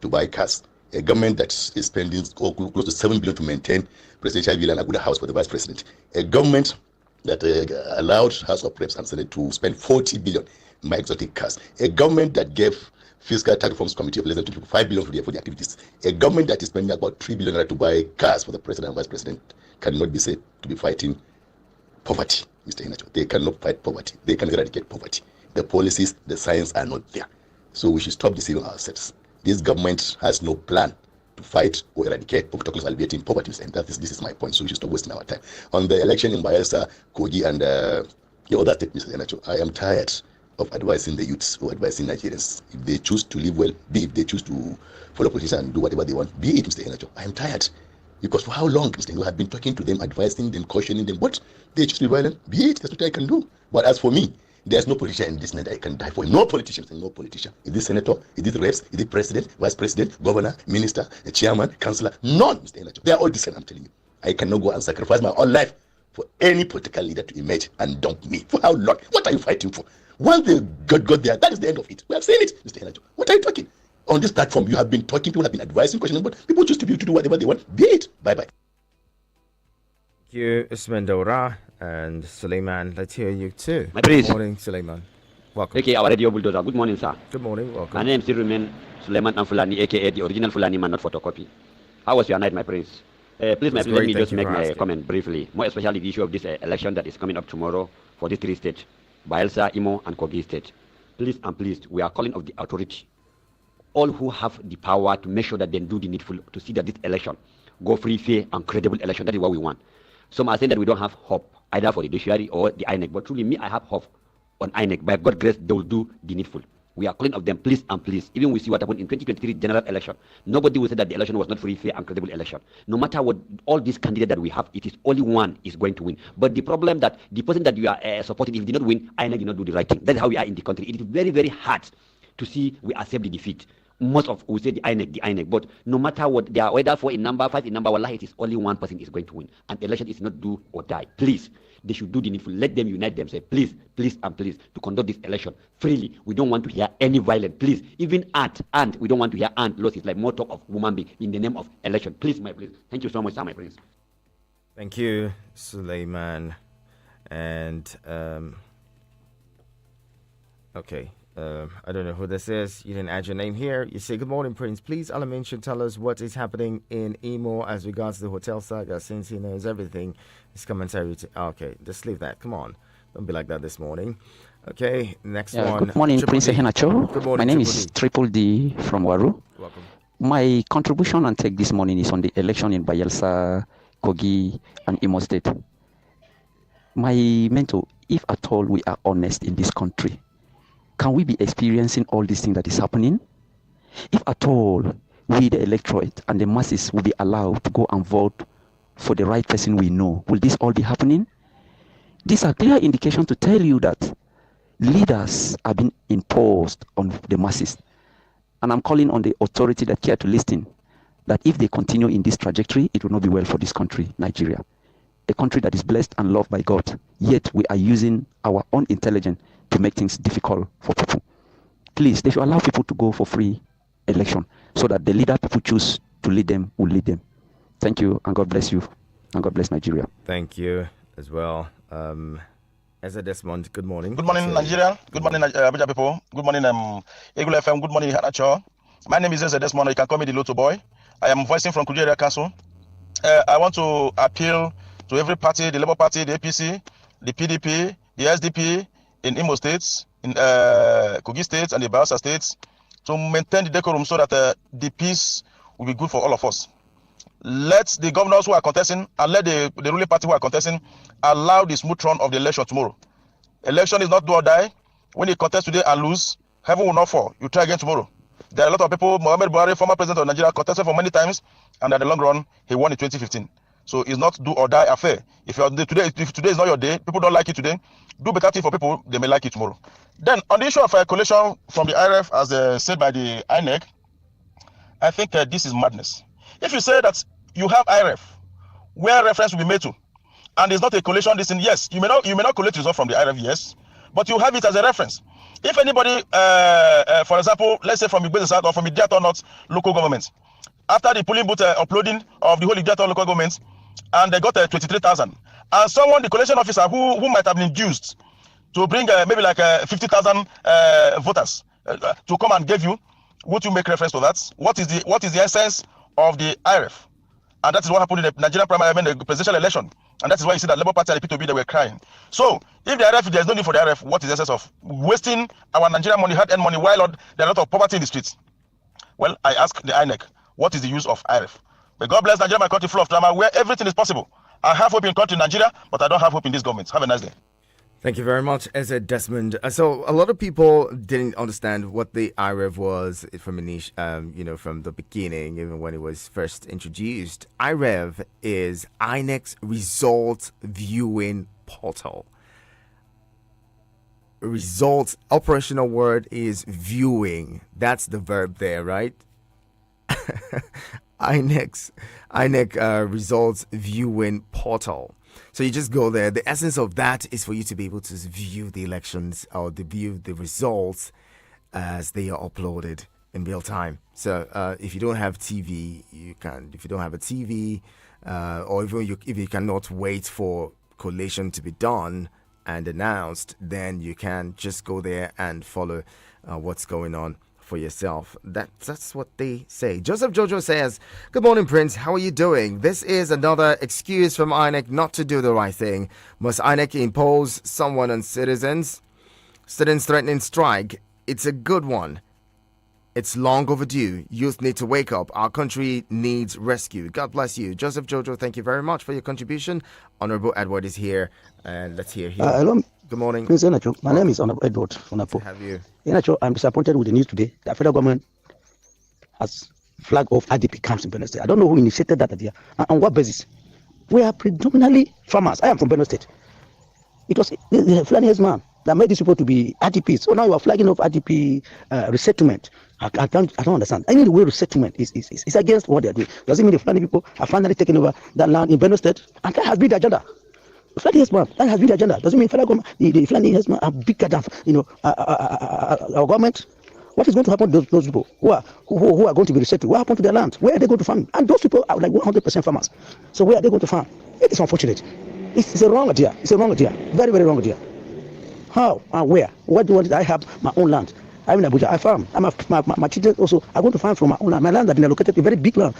to buy cars. A government that is spending close to 7 billion to maintain Presidential Villa and Aguda House for the Vice President. A government that allowed House of Reps and Senate to spend 40 billion in exotic cars. A government that gave Fiscal Tax Reforms Committee of less than 25 billion for the activities. A government that is spending about 3 billion to buy cars for the President and Vice President cannot be said to be fighting poverty, Mr. Hinacho. They cannot fight poverty. They can eradicate poverty. The policies, the science are not there. So we should stop deceiving ourselves. This government has no plan to fight or eradicate poverty, alleviating poverty, and this is my point. So we should stop wasting our time. On the election in Bayelsa, Kogi, and the other state, Mr. Yanacho, I am tired of advising the youths or advising Nigerians. If they choose to live well, be if they choose to follow politicians and do whatever they want, be it, Mr. Yanacho. I am tired. Because for how long, Mr. You have been talking to them, advising them, cautioning them, but they choose to be violent. Be it, that's what I can do. But as for me, there's no politician in this land that I can die for. No politician, no politician. Is this senator? Is it reps? Is it president, vice president, governor, minister, chairman, councillor? None, Mr. Enacho. They are all the same, I'm telling you. I cannot go and sacrifice my own life for any political leader to emerge and dump me. For how long? What are you fighting for? Once they got there, that is the end of it. We have seen it, Mr. Enacho. What are you talking? On this platform, you have been talking, people have been advising, questioning, but people choose to do whatever they want. Be it. Bye-bye. Thank you, Usman Dora and Suleiman. Let's hear you too. My praise. Good morning, Suleiman. Welcome. Okay, our radio bulldozer. Good morning, sir. Good morning. Welcome. My name is Sirumen Suleiman Amfulani, aka the original Fulani man, not photocopy. How was your night, my prince? Please, my friend, let me just make my comment briefly. More especially the issue of this election that is coming up tomorrow for these three states, Bayelsa, Imo, and Kogi State. Please and please, we are calling of the authority, all who have the power to make sure that they do the needful to see that this election go free, fair, and credible election. That is what we want. Some are saying that we don't have hope either for the judiciary or the INEC, but truly, me, I have hope on INEC. By God's grace, they will do the needful. We are calling of them, please and please. Even we see what happened in 2023 general election. Nobody will say that the election was not free, fair, and credible election. No matter what, all these candidates that we have, it is only one is going to win. But the problem that the person that you are supporting, if they did not win, INEC did not do the right thing. That is how we are in the country. It is very, very hard to see we accept the defeat. Most of we say the INEC, but no matter what they are, whether 4 in number, 5 in number, wallahi, it is only one person is going to win. And election is not do or die. Please, they should do the needful. Let them unite themselves. Please, please, and please, to conduct this election freely. We don't want to hear any violence. Please, even and we don't want to hear loss. It's like more talk of woman being in the name of election. Please, my please. Thank you so much, sir, my prince. Thank you, Suleiman. And okay. I don't know who this is. You didn't add your name here. You say, good morning, Prince. Please, Alamin should tell us what is happening in Imo as regards to the hotel saga, since he knows everything. His commentary. Okay, just leave that. Come on. Don't be like that this morning. Okay, next one. Good morning, Prince Ehenacho. Good morning. My name is Triple D from Waru. Welcome. My contribution and take this morning is on the election in Bayelsa, Kogi, and Imo State. My mentor, if at all we are honest in this country, can we be experiencing all these things that is happening? If at all we, the electorate and the masses, will be allowed to go and vote for the right person we know, will this all be happening? These are clear indications to tell you that leaders are being imposed on the masses. And I'm calling on the authority that care to listen, that if they continue in this trajectory, it will not be well for this country, Nigeria. A country that is blessed and loved by God, yet we are using our own intelligence to make things difficult for people. Please, they should allow people to go for free election so that the leader people choose to lead them will lead them. Thank you, and God bless you, and God bless Nigeria. Thank you as well. Ezra Desmond, good morning. Good morning, Nigeria. Good morning, Abuja people. Good morning, Eagle FM. Good morning, Hanacho. My name is Ezra Desmond. You can call me the Lotto Boy. I am voicing from Kudu Area Council. I want to appeal to every party, the Labour Party, the APC, the PDP, the SDP, in Imo States, in Kogi States, and the Bayelsa States, to maintain the decorum so that the peace will be good for all of us. Let the governors who are contesting and let the ruling party who are contesting allow the smooth run of the election tomorrow. Election is not do or die. When you contest today and lose, heaven will not fall. You try again tomorrow. There are a lot of people, Muhammad Buhari, former president of Nigeria, contested for many times, and at the long run, he won in 2015. So it's not do or die affair. If today is not your day, people don't like it today, do better thing for people, they may like it tomorrow. Then on the issue of collation from the IRF, as said by the INEC, I think this is madness. If you say that you have IRF, where reference will be made to, and it's not a collation, yes, you may not collect results from the IRF, yes, but you have it as a reference. If anybody, for example, let's say from Igbeze South or from Idiato North local government, after the polling booth uploading of the whole Idiato local government, and they got 23,000, and someone, the collation officer who might have been induced to bring maybe like 50,000 voters to come and give you, would you make reference to that? What is the essence of the IRF? And that is what happened in the Nigerian the presidential election. And that is why you see that Labour Party and the P2B, they were crying. So if the IRF, there is no need for the IRF, what is the essence of wasting our Nigerian money, hard-earned money, while there are a lot of poverty in the streets? Well, I ask the INEC, what is the use of IRF? But God bless Nigeria, my country full of drama, where everything is possible. I have hope in country Nigeria, but I don't have hope in this government. Have a nice day. Thank you very much, Eze Desmond. So a lot of people didn't understand what the IREV was from from the beginning, even when it was first introduced. IREV is INEC's results viewing portal. Results operational word is viewing. That's the verb there, right? INEC results viewing portal. So you just go there. The essence of that is for you to be able to view the elections or to view the results as they are uploaded in real time. So if you don't have TV, you can. If you don't have a TV, or even if you cannot wait for collation to be done and announced, then you can just go there and follow what's going on for yourself. That's what they say. Joseph Jojo says, "Good morning, Prince. How are you doing? This is another excuse from INEC not to do the right thing. Must INEC impose someone on citizens? Students threatening strike. It's a good one. It's long overdue. Youth need to wake up. Our country needs rescue." God bless you. Joseph Jojo, thank you very much for your contribution. Honorable Edward is here, and let's hear him. Hello. Good morning. Prince Enacho. My name is Honorable Edward Onapo. Have you? Enacho, I'm disappointed with the news today. The federal government has flagged off IDP camps in Benue State. I don't know who initiated that idea and on what basis. We are predominantly farmers. I am from Benue State. It was the Fulani man that made these people to be IDPs. So now you are flagging off IDP resettlement. I don't understand. Any way resettlement is against what they are doing. Does it mean the Fulani people have finally taken over that land in Benue State? And that has been the agenda. Fulani Hesman, that has been the agenda. Doesn't mean federal government, the Fulani Hesman are bigger than our government. What is going to happen to those people who are going to be resettled? What happened to their land? Where are they going to farm? And those people are like 100% farmers. So where are they going to farm? It is unfortunate. It's a wrong idea. It's a wrong idea. Very, very wrong idea. How and where? What do you want? I have my own land. I'm in Abuja. I farm. My children also are going to farm from my own land. My land has been allocated a very big land.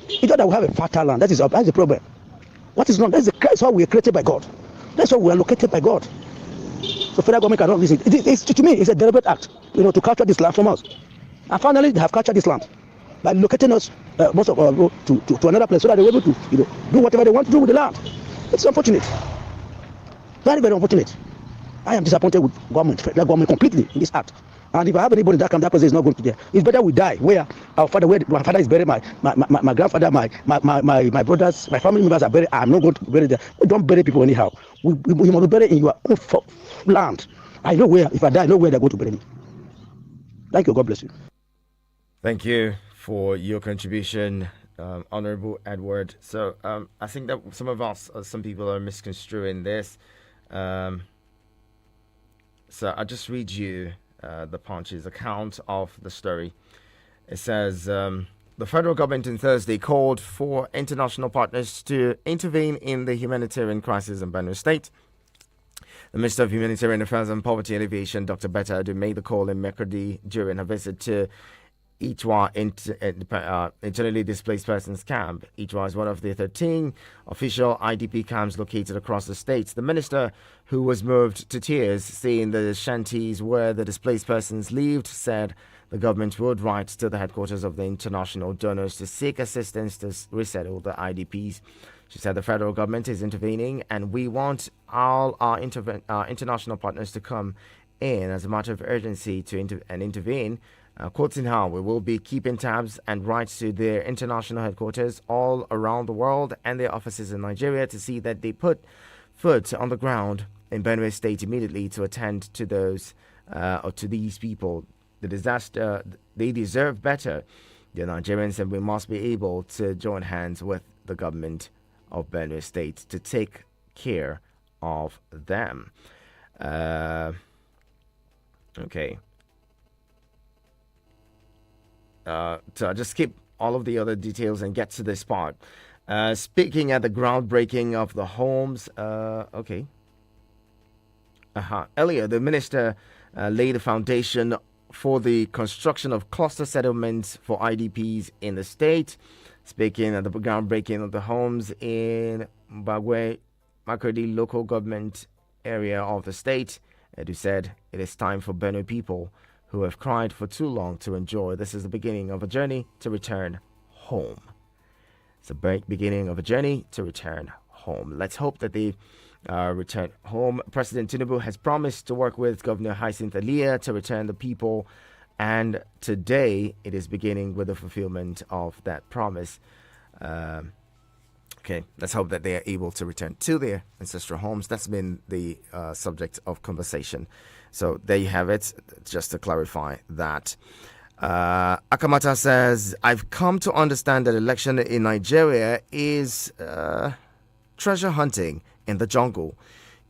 It's not that we have a fertile land. That's the problem. What is wrong? That's how we are created by God. That's how we are located by God. So federal government cannot listen. To me, it's a deliberate act, to capture this land from us. And finally, they have captured this land by locating us most of our road to another place so that they were able to, do whatever they want to do with the land. It's unfortunate. Very, very unfortunate. I am disappointed with federal government completely in this act. And if I have anybody that comes, that person is not going to there. It's better we die where my father is buried, my grandfather, my brothers, my family members are buried. I'm not going to bury them. We don't bury people anyhow. We must be buried in your own land. I know where, if I die, I know where they're going to bury me. Thank you. God bless you. Thank you for your contribution, Honorable Edward. So I think that some people are misconstruing this. So I'll just read you the Punch's account of the story. It says, the federal government on Thursday called for international partners to intervene in the humanitarian crisis in Benue State. The Minister of Humanitarian Affairs and Poverty Alleviation, Dr. Betta Adu, made the call in Makurdi during a visit to Ichwa internally displaced persons camp. Ichwa is one of the 13 official IDP camps located across the state. The minister, who was moved to tears seeing the shanties where the displaced persons lived, said the government would write to the headquarters of the international donors to seek assistance to resettle the IDPs. She said the federal government is intervening and we want all our international partners to come in as a matter of urgency to intervene. Quoting her, we will be keeping tabs and writes to their international headquarters all around the world and their offices in Nigeria to see that they put foot on the ground in Benue State immediately to attend to those or to these people. The disaster, they deserve better, the Nigerians, and we must be able to join hands with the government of Benue State to take care of them. Okay. So I'll just skip all of the other details and get to this part. Speaking at the groundbreaking of the homes, earlier, the minister laid the foundation for the construction of cluster settlements for IDPs in the state. Speaking at the groundbreaking of the homes in Bagwe, Makurdi local government area of the state, Edu said it is time for Benue people who have cried for too long to enjoy. This is the beginning of a journey to return home. It's the beginning of a journey to return home. Let's hope that the return home. President Tinubu has promised to work with Governor Hyacinth Alia to return the people, and today it is beginning with the fulfillment of that promise. Okay, let's hope that they are able to return to their ancestral homes. That's been the subject of conversation. So there you have it, just to clarify that. Akamata says, I've come to understand that election in Nigeria is treasure hunting in the jungle.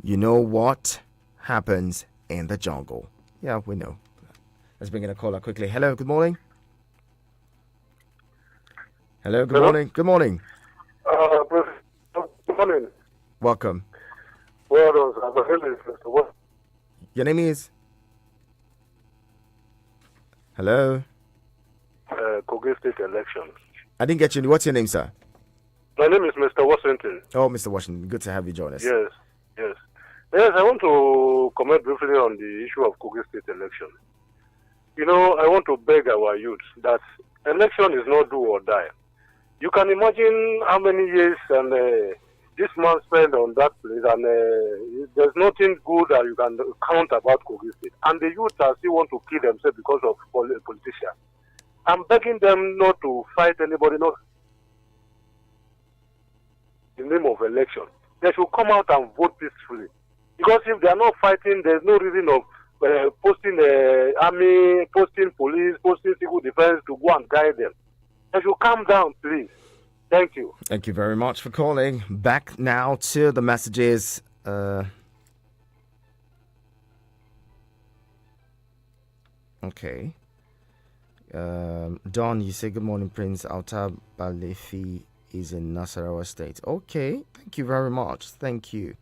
You know what happens in the jungle. Yeah, we know. Let's bring in a caller quickly. Hello, good morning. Hello, good morning. Good morning. Good morning. Welcome. Well done, Mr. Your name is? Hello? Kogi State election. I didn't get you. What's your name, sir? My name is Mr. Washington. Oh, Mr. Washington. Good to have you join us. Yes. Yes, I want to comment briefly on the issue of Kogi State election. You know, I want to beg our youth that election is not do or die. You can imagine how many years and this man spent on that place, and there's nothing good that you can count about Kogi State. And the youth are still want to kill themselves because of politicians. I'm begging them not to fight anybody, not in the name of election. They should come out and vote peacefully. Because if they are not fighting, there's no reason of posting army, posting police, posting civil defense to go and guide them. They should calm down, please. Thank you. Thank you very much for calling. Back now to the messages. Okay. Don, you say good morning, Prince. Alta Balefi is in Nasarawa State. Okay. Thank you very much. Thank you.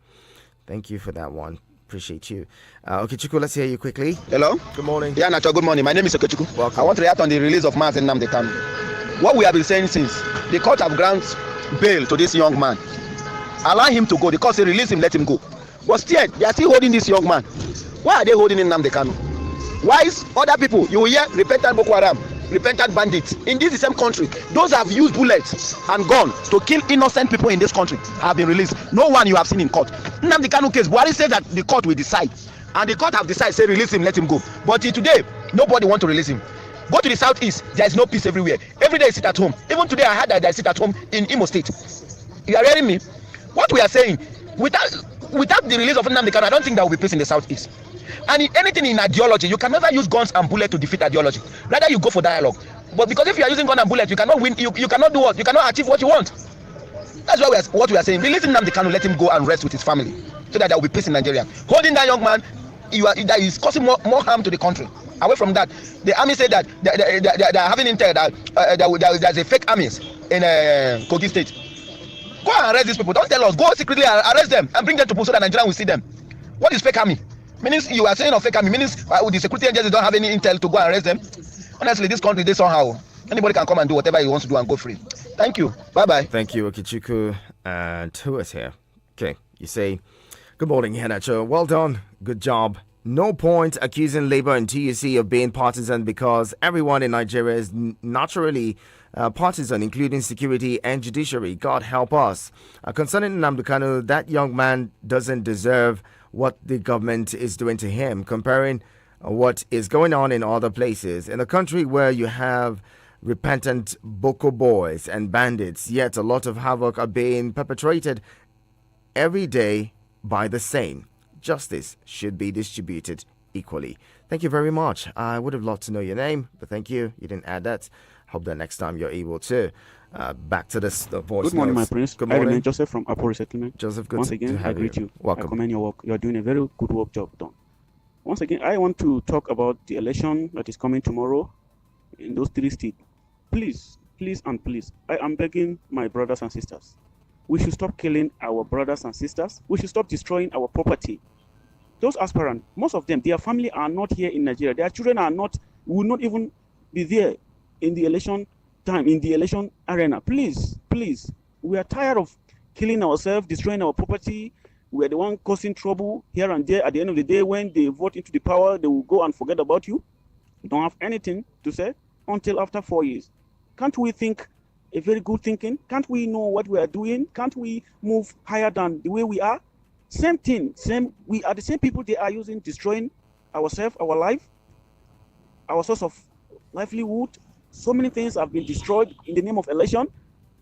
Thank you for that one. Appreciate you. Okay, Chuku, let's hear you quickly. Hello. Good morning. Yeah, Nacho, good morning. My name is Okechukwu. Welcome. I want to react on the release of Mazi Nnamdi Kanu. What we have been saying since, the court have granted bail to this young man. Allow him to go. The court say release him, let him go. But still, they are still holding this young man. Why are they holding Nnamdi Kanu? Why is other people, you will hear repentant Boko Haram, repentant bandits in this same country, those have used bullets and guns to kill innocent people in this country have been released. No one you have seen in court. Nnamdi Kanu case, Buhari said that the court will decide, and the court have decided, say release him, let him go. But till today, nobody want to release him. Go to the southeast, there is no peace everywhere. Every day I sit at home. Even today I heard that I sit at home in Imo State. You are hearing me? What we are saying, without the release of Nnamdi Kanu, I don't think there will be peace in the southeast. And in anything in ideology, you can never use guns and bullets to defeat ideology. Rather, you go for dialogue. But because if you are using gun and bullet, you cannot win. You cannot do what? You cannot achieve what you want. That's what we are saying. Release Nnamdi Kanu, let him go and rest with his family, so that there will be peace in Nigeria. Holding that young man, that is causing more harm to the country. Away from that, the army said that they are having intel that there's a fake armies in Kogi State. Go and arrest these people. Don't tell us. Go secretly and arrest them and bring them to Poso so that Nigeria will see them. What is fake army? Meaning you are saying of fake army, meaning the security agencies don't have any intel to go and arrest them. Honestly, this country, they somehow, anybody can come and do whatever he wants to do and go free. Thank you. Bye-bye. Thank you, Okichuku. And who is here? Okay, you say, good morning, Henacho. Well done. Good job. No point accusing Labour and TUC of being partisan because everyone in Nigeria is naturally partisan, including security and judiciary. God help us. Concerning Nnamdi Kanu, that young man doesn't deserve what the government is doing to him, comparing what is going on in other places. In a country where you have repentant Boko boys and bandits, yet a lot of havoc are being perpetrated every day by the same. Justice should be distributed equally. Thank you very much. I would have loved to know your name, but thank you. You didn't add that. Hope that next time you're able to. Back to the voice. Good morning, notes. my prince. Good morning. I remain Joseph from Apori Settlement. Joseph, good Once to again, I have greet you. Welcome. I commend your work. You are doing a very good work job done. Once again, I want to talk about the election that is coming tomorrow in those 3 states. Please, and please, I am begging my brothers and sisters. We should stop killing our brothers and sisters. We should stop destroying our property. Those aspirants, most of them, their family are not here in Nigeria. Their children will not even be there in the election time, in the election arena. Please, we are tired of killing ourselves, destroying our property. We are the one causing trouble here and there. At the end of the day, when they vote into the power, they will go and forget about you. You don't have anything to say until after 4 years. Can't we think a very good thinking? Can't we know what we are doing? Can't we move higher than the way we are? Same thing, we are the same people they are using, destroying ourselves, our life, our source of livelihood. So many things have been destroyed in the name of election.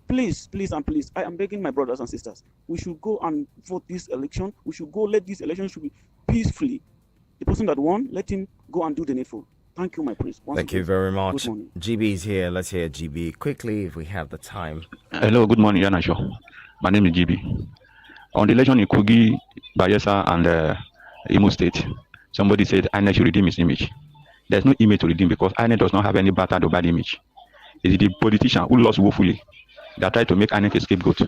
Please, please, and please, I am begging my brothers and sisters, we should go and vote this election. We should go, let this election should be peacefully. The person that won, let him go and do the needful. Thank you, my prince. Thank you very much. GB is here. Let's hear GB quickly if we have the time. Hello, good morning, Yanasho. My name is GB. On the election in Kogi, Bayelsa, and Imo State, somebody said INEC should redeem his image. There's no image to redeem because INEC does not have any bad or bad image. It is the politician who lost woefully that tried to make INEC a scapegoat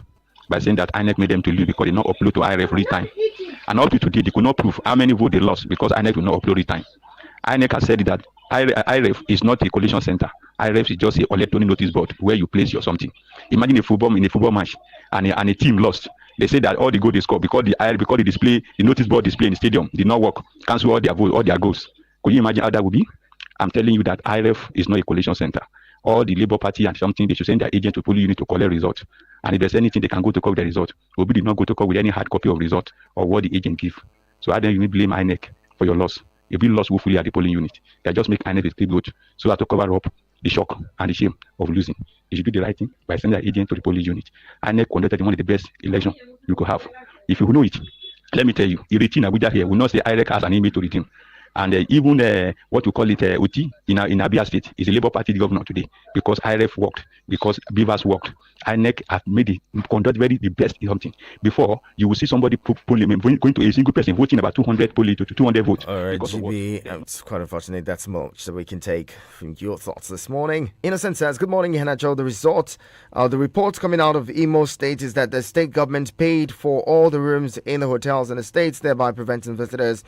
by saying that INEC made them to lose because they not upload to IRF every time. And up to today, they could not prove how many votes they lost because INEC will not upload every time. INEC has said that IRF is not a collection center. IRF is just an electronic notice board where you place your something. Imagine a football match and a team lost. They say that all the goals they score because the display, the notice board display in the stadium did not work, cancel all their votes, all their goals. Could you imagine how that would be? I'm telling you that IRF is not a collection center. All the Labour Party and something, they should send their agent to polling unit to collect results. And if there's anything they can go to court with the result, Obi did not go to court with any hard copy of result or what the agent give. So I don't even blame INEC for your loss. If you lost woefully at the polling unit, they just make INEC a scapegoat so that to cover up the shock and the shame of losing. They should do the right thing by sending their agent to the polling unit. INEC conducted one of the best elections you could have. If you know it, let me tell you, Ireti Abuja here will not say INEC has an image to redeem. And even what we call it, Oti in Abia State is a Labour Party governor today because IRF worked, because Beavers worked. INEC have conduct the best in something. Before, you will see somebody going to a single person voting about 200 polling to 200 votes. All right, GB, it's quite unfortunate that's much that we can take from your thoughts this morning. Innocent says, good morning, Hanacho. The report coming out of Imo State is that the state government paid for all the rooms in the hotels and estates, thereby preventing visitors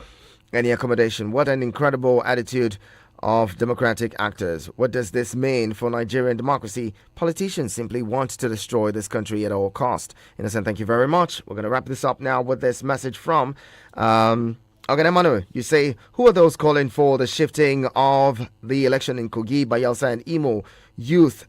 any accommodation. What an incredible attitude of democratic actors. What does this mean for Nigerian democracy? Politicians simply want to destroy this country at all cost. Innocent, thank you very much. We're going to wrap this up now with this message from Oganemanu. You say, who are those calling for the shifting of the election in Kogi, Bayelsa and Imo? Youth,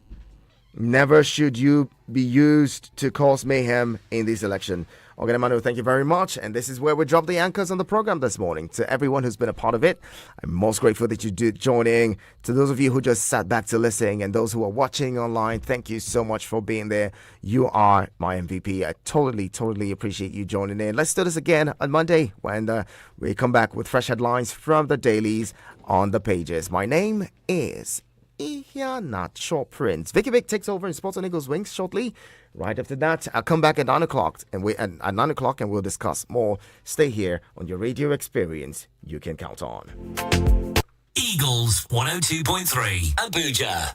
never should you be used to cause mayhem in this election. Oganemanu, thank you very much. And this is where we drop the anchors on the program this morning. To everyone who's been a part of it, I'm most grateful that you did joining. To those of you who just sat back to listen and those who are watching online, thank you so much for being there. You are my MVP. I totally appreciate you joining in. Let's do this again on Monday when we come back with fresh headlines from the dailies on the pages. My name is Iheanacho Prince. Vicky Vic takes over in Sports on Eagles Wings shortly. Right after that, I'll come back at 9 o'clock and we'll discuss more. Stay here on your radio experience you can count on. Eagles 102.3 Abuja.